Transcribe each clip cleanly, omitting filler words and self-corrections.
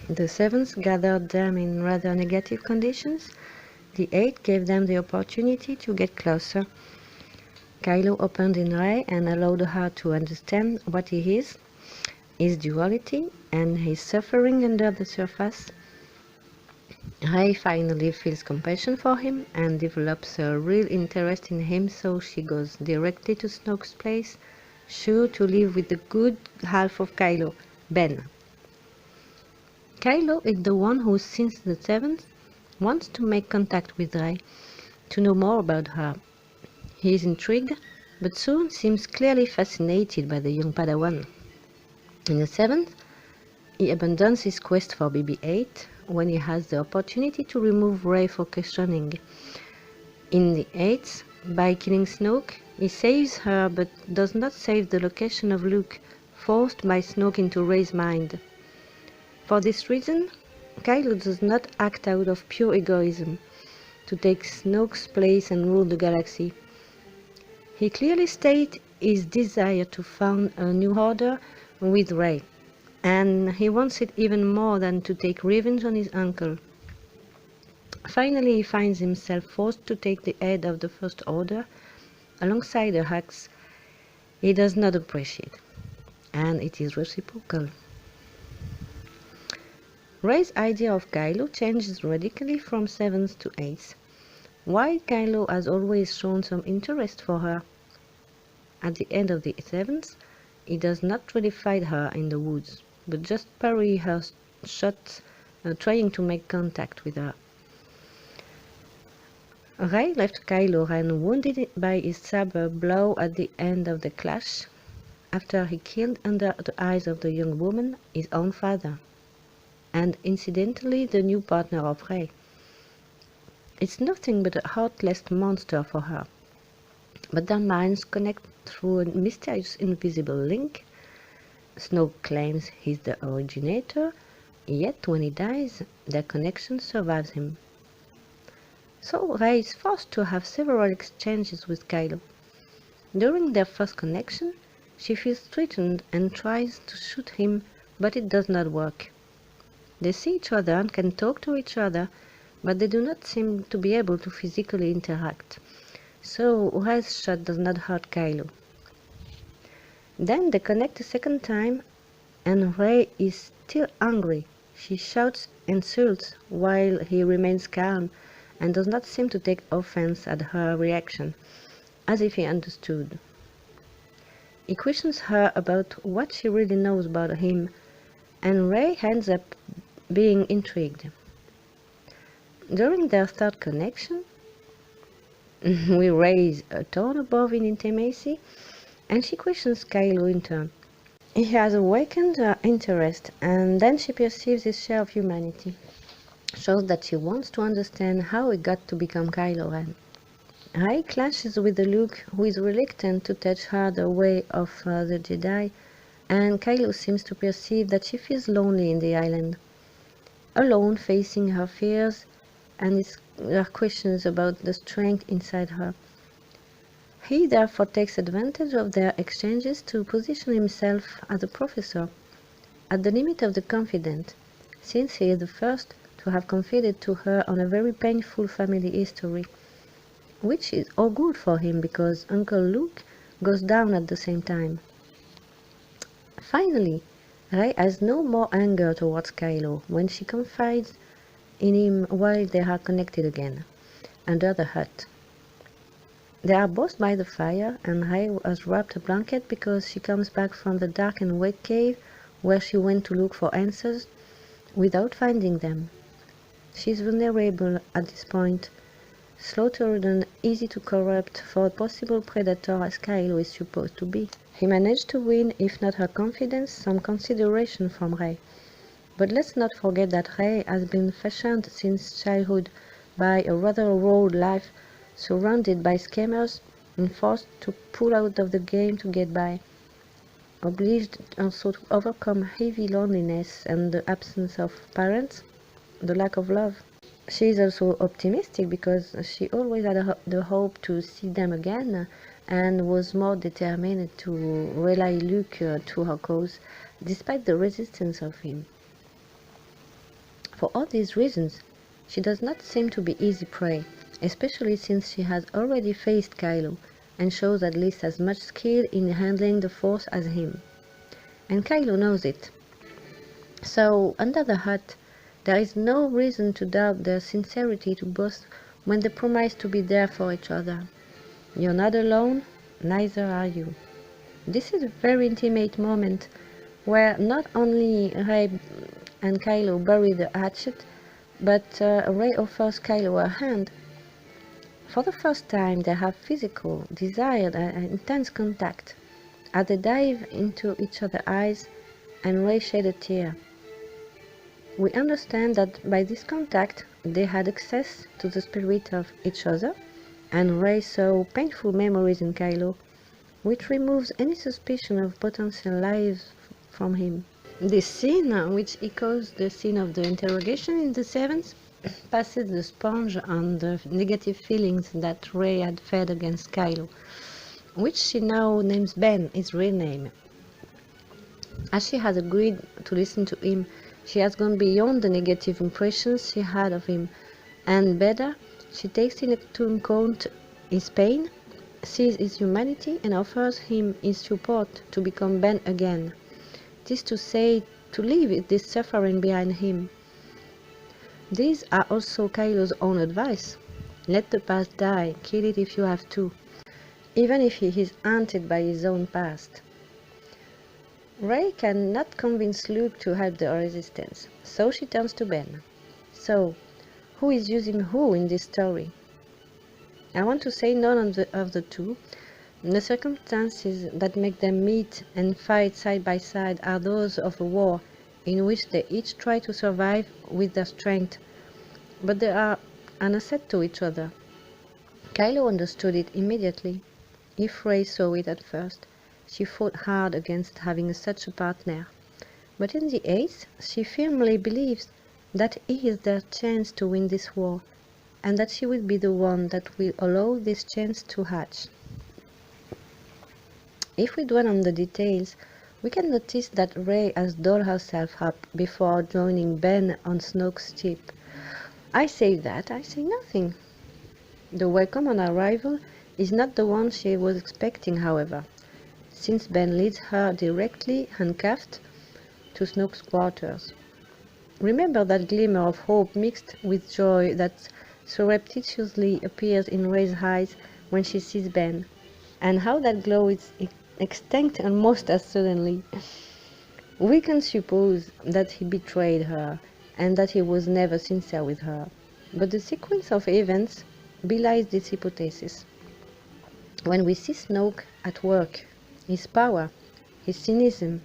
The Sevens gathered them in rather negative conditions. The Eight gave them the opportunity to get closer. Kylo opened in Rey and allowed her to understand what he is, his duality, and his suffering under the surface. Rey finally feels compassion for him and develops a real interest in him, so she goes directly to Snoke's place, sure to live with the good half of Kylo, Ben. Kylo is the one who, since the Seventh, wants to make contact with Rey, to know more about her. He is intrigued, but soon seems clearly fascinated by the young Padawan. In the Seventh, he abandons his quest for BB-8 when he has the opportunity to remove Rey for questioning. In the Eighth, by killing Snoke, he saves her but does not save the location of Luke, forced by Snoke into Rey's mind. For this reason, Kylo does not act out of pure egoism, to take Snoke's place and rule the galaxy. He clearly states his desire to found a new order with Rey, and he wants it even more than to take revenge on his uncle. Finally, he finds himself forced to take the head of the First Order alongside a axe he does not appreciate, and it is reciprocal. Rey's idea of Kylo changes radically from Sevens to Eights. While Kylo has always shown some interest for her, at the end of the Sevens, he does not really fight her in the woods, but just parry her shots, trying to make contact with her. Rey left Kylo Ren wounded by his saber blow at the end of the clash, after he killed under the eyes of the young woman his own father, and incidentally the new partner of Rey. It's nothing but a heartless monster for her, but their minds connect through a mysterious invisible link. Snoke claims he's the originator, yet when he dies, their connection survives him. So Rey is forced to have several exchanges with Kylo. During their first connection, she feels threatened and tries to shoot him, but it does not work. They see each other and can talk to each other, but they do not seem to be able to physically interact. So Rey's shot does not hurt Kylo. Then they connect a second time, and Rey is still angry. She shouts insults while he remains calm and does not seem to take offense at her reaction, as if he understood. He questions her about what she really knows about him, and Rey ends up being intrigued. During their third connection, we raise a tone above in intimacy, and she questions Kylo in turn. He has awakened her interest, and then she perceives his share of humanity. Shows that she wants to understand how he got to become Kylo Ren. Rey clashes with Luke, who is reluctant to teach her the way of the Jedi, and Kylo seems to perceive that she feels lonely in the island, alone facing her fears and her questions about the strength inside her. He therefore takes advantage of their exchanges to position himself as a professor, at the limit of the confidant, since he is the first to have confided to her on a very painful family history, which is all good for him because Uncle Luke goes down at the same time. Finally, Rey has no more anger towards Kylo when she confides in him while they are connected again, under the hut. They are both by the fire, and Rey has wrapped a blanket because she comes back from the dark and wet cave where she went to look for answers without finding them. She is vulnerable at this point, slaughtered and easy to corrupt for a possible predator as Kylo is supposed to be. He managed to win, if not her confidence, some consideration from Rey. But let's not forget that Rey has been fashioned since childhood by a rather raw life, surrounded by scammers and forced to pull out of the game to get by, obliged also to overcome heavy loneliness and the absence of parents, the lack of love. She is also optimistic because she always had the hope to see them again and was more determined to rally Luke to her cause, despite the resistance of him. For all these reasons, she does not seem to be easy prey, especially since she has already faced Kylo and shows at least as much skill in handling the Force as him. And Kylo knows it. So, under the hut, there is no reason to doubt their sincerity to both when they promise to be there for each other. You're not alone, neither are you. This is a very intimate moment where not only Rey and Kylo bury the hatchet, but Rey offers Kylo a hand. For the first time, they have physical, desired, and intense contact as they dive into each other's eyes and Rey shed a tear. We understand that by this contact, they had access to the spirit of each other, and Rey saw painful memories in Kylo, which removes any suspicion of potential lies from him. This scene, which echoes the scene of the interrogation in the Seventh, passes the sponge on the negative feelings that Rey had fed against Kylo, which she now names Ben, his real name. As she has agreed to listen to him, she has gone beyond the negative impressions she had of him, and better, she takes into account his pain, sees his humanity, and offers him his support to become Ben again. This to say, to leave this suffering behind him. These are also Kylo's own advice. Let the past die, kill it if you have to, even if he is haunted by his own past. Rey cannot convince Luke to help the resistance, so she turns to Ben. So, who is using who in this story? I want to say none of the two. The circumstances that make them meet and fight side by side are those of a war in which they each try to survive with their strength, but they are an asset to each other. Kylo understood it immediately. If Rey saw it at first, she fought hard against having such a partner. But in the Eighth, she firmly believes that he is their chance to win this war, and that she will be the one that will allow this chance to hatch. If we dwell on the details, we can notice that Rey has dolled herself up before joining Ben on Snoke's ship. I say that, I say nothing. The welcome on arrival is not the one she was expecting, however, since Ben leads her directly handcuffed to Snoke's quarters. Remember that glimmer of hope mixed with joy that surreptitiously appears in Rey's eyes when she sees Ben, and how that glow is extinct almost as suddenly. We can suppose that he betrayed her, and that he was never sincere with her, but the sequence of events belies this hypothesis. When we see Snoke at work, his power, his cynicism,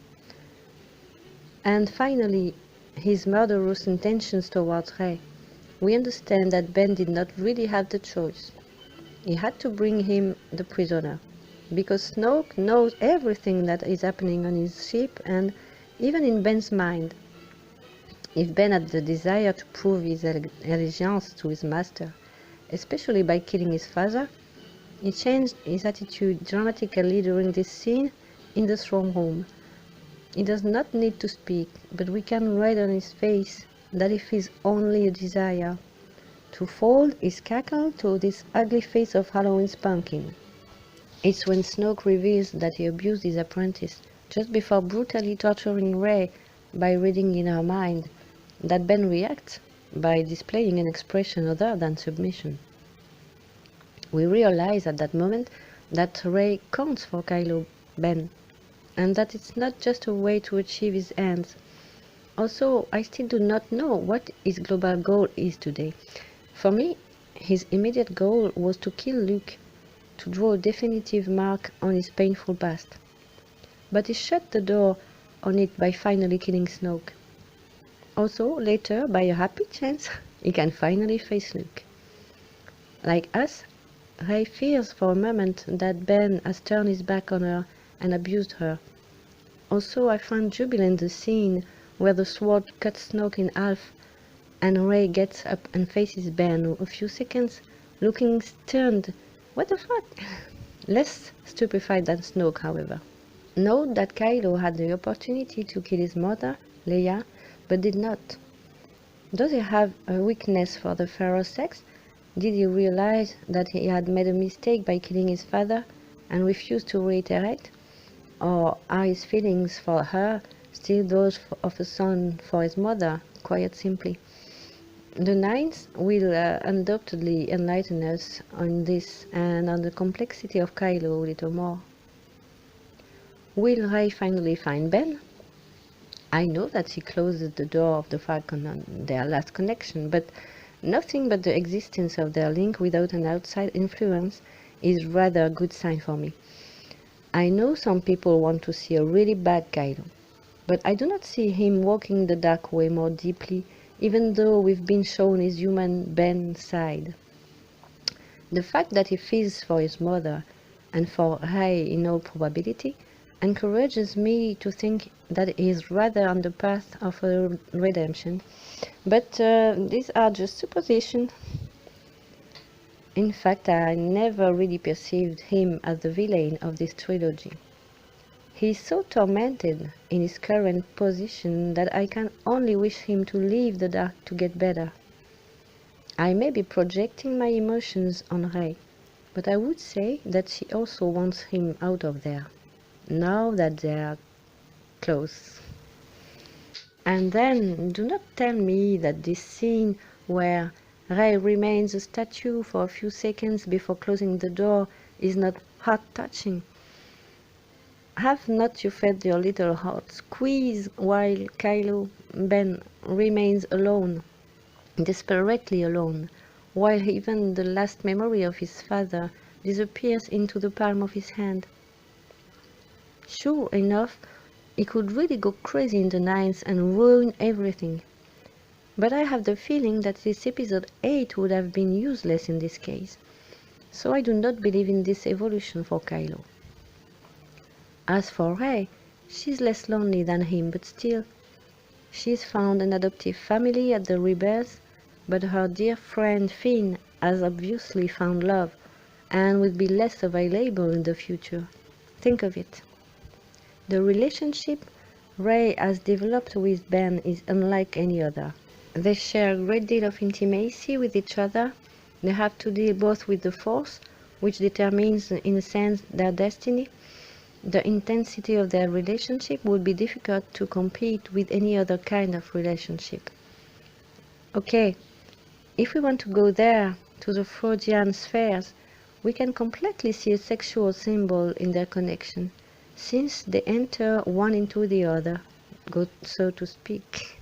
and finally his murderous intentions towards Rey, we understand that Ben did not really have the choice. He had to bring him the prisoner, because Snoke knows everything that is happening on his ship and even in Ben's mind. If Ben had the desire to prove his allegiance to his master, especially by killing his father, he changed his attitude dramatically during this scene in the throne room. He does not need to speak, but we can read on his face that it is only a desire to fold his cackle to this ugly face of Halloween's pumpkin. It's when Snoke reveals that he abused his apprentice just before brutally torturing Rey by reading in her mind that Ben reacts by displaying an expression other than submission. We realize at that moment that Rey counts for Kylo Ben, and that it's not just a way to achieve his ends. Also, I still do not know what his global goal is today. For me, his immediate goal was to kill Luke, to draw a definitive mark on his painful past. But he shut the door on it by finally killing Snoke. Also, later, by a happy chance, he can finally face Luke. Like us, Rey fears for a moment that Ben has turned his back on her and abused her. Also, I find jubilant the scene where the sword cuts Snoke in half and Rey gets up and faces Ben a few seconds, looking stunned. What the fuck? Less stupefied than Snoke, however. Note that Kylo had the opportunity to kill his mother, Leia, but did not. Does he have a weakness for the pharaoh's sex? Did he realize that he had made a mistake by killing his father and refuse to reiterate? Or are his feelings for her still those of a son for his mother, quite simply? The Nines will undoubtedly enlighten us on this and on the complexity of Kylo a little more. Will Rey finally find Ben? I know that she closes the door of the Falcon on their last connection, but nothing but the existence of their link without an outside influence is rather a good sign for me. I know some people want to see a really bad Kylo, but I do not see him walking the dark way more deeply, even though we've been shown his human Ben side. The fact that he feels for his mother, and for Rey in all probability, encourages me to think that he is rather on the path of a redemption. But these are just suppositions. In fact, I never really perceived him as the villain of this trilogy. He is so tormented in his current position that I can only wish him to leave the dark to get better. I may be projecting my emotions on Rey, but I would say that she also wants him out of there, now that they are close. And then do not tell me that this scene where Rey remains a statue for a few seconds before closing the door is not heart-touching. Have not you felt your little heart squeeze while Kylo Ben remains alone, desperately alone, while even the last memory of his father disappears into the palm of his hand? Sure enough, he could really go crazy in the Nines and ruin everything. But I have the feeling that this episode 8 would have been useless in this case, so I do not believe in this evolution for Kylo. As for Rey, she's less lonely than him, but still, she's found an adoptive family at the Rebels, but her dear friend Finn has obviously found love, and will be less available in the future. Think of it. The relationship Rey has developed with Ben is unlike any other. They share a great deal of intimacy with each other. They have to deal both with the Force, which determines, in a sense, their destiny. The intensity of their relationship would be difficult to compete with any other kind of relationship. Okay, if we want to go there, to the Freudian spheres, we can completely see a sexual symbol in their connection, since they enter one into the other, so to speak.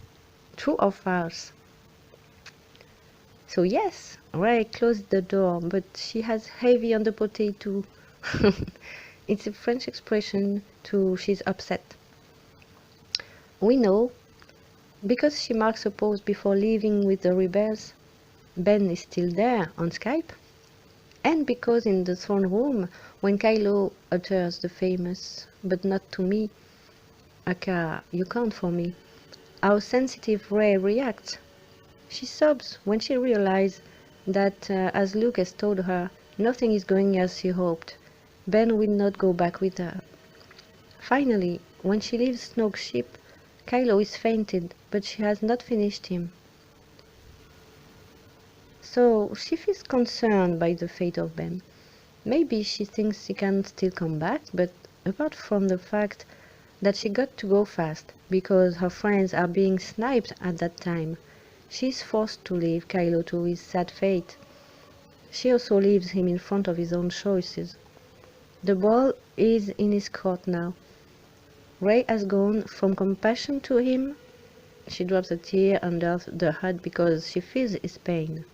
True or false? So yes, Rey closed the door, but she has heavy on the potato. It's a French expression to she's upset. We know, because she marks a pause before leaving with the rebels, Ben is still there on Skype, and because in the throne room, when Kylo utters the famous, "But not to me, aka, you count for me," how sensitive Rey reacts. She sobs when she realizes that, as Lucas told her, nothing is going as she hoped. Ben will not go back with her. Finally, when she leaves Snoke's ship, Kylo is fainted, but she has not finished him. So she feels concerned by the fate of Ben. Maybe she thinks he can still come back, but apart from the fact that she got to go fast, because her friends are being sniped at that time, she is forced to leave Kylo to his sad fate. She also leaves him in front of his own choices. The ball is in his court now. Rey has gone from compassion to him. She drops a tear under the hood because she feels his pain,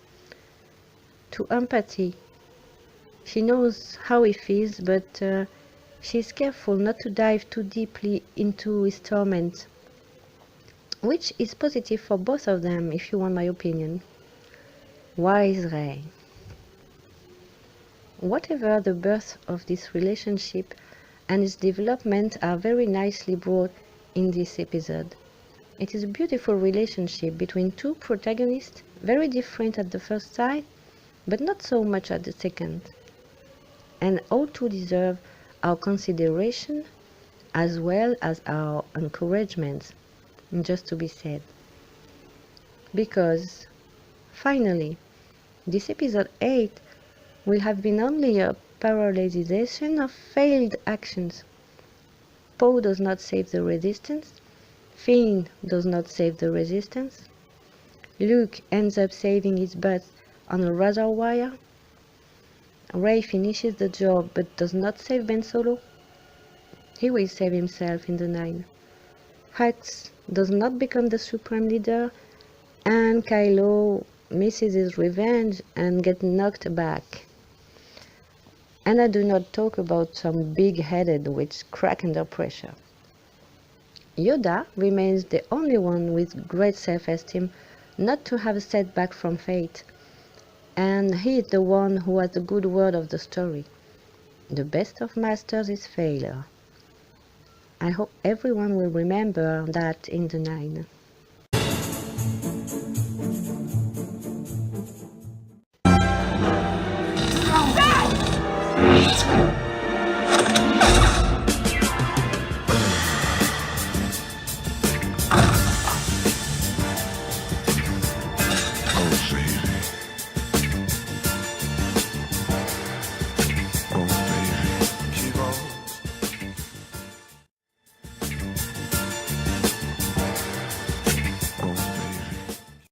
to empathy. She knows how he feels, but she is careful not to dive too deeply into his torment, which is positive for both of them, if you want my opinion. Wise Rey. Whatever the birth of this relationship and its development are very nicely brought in this episode. It is a beautiful relationship between two protagonists, very different at the first sight, but not so much at the second. And all two deserve our consideration as well as our encouragement, just to be said. because, finally, this episode 8 will have been only a parallelization of failed actions. Poe does not save the resistance. Finn does not save the resistance. Luke ends up saving his butt on a razor wire. Rey finishes the job but does not save Ben Solo. He will save himself in the 9. Hux does not become the supreme leader, and Kylo misses his revenge and gets knocked back. And I do not talk about some big-headed which crack under pressure. Yoda remains the only one with great self-esteem not to have a setback from fate, and he is the one who has the good word of the story. The best of masters is failure. I hope everyone will remember that in the 9.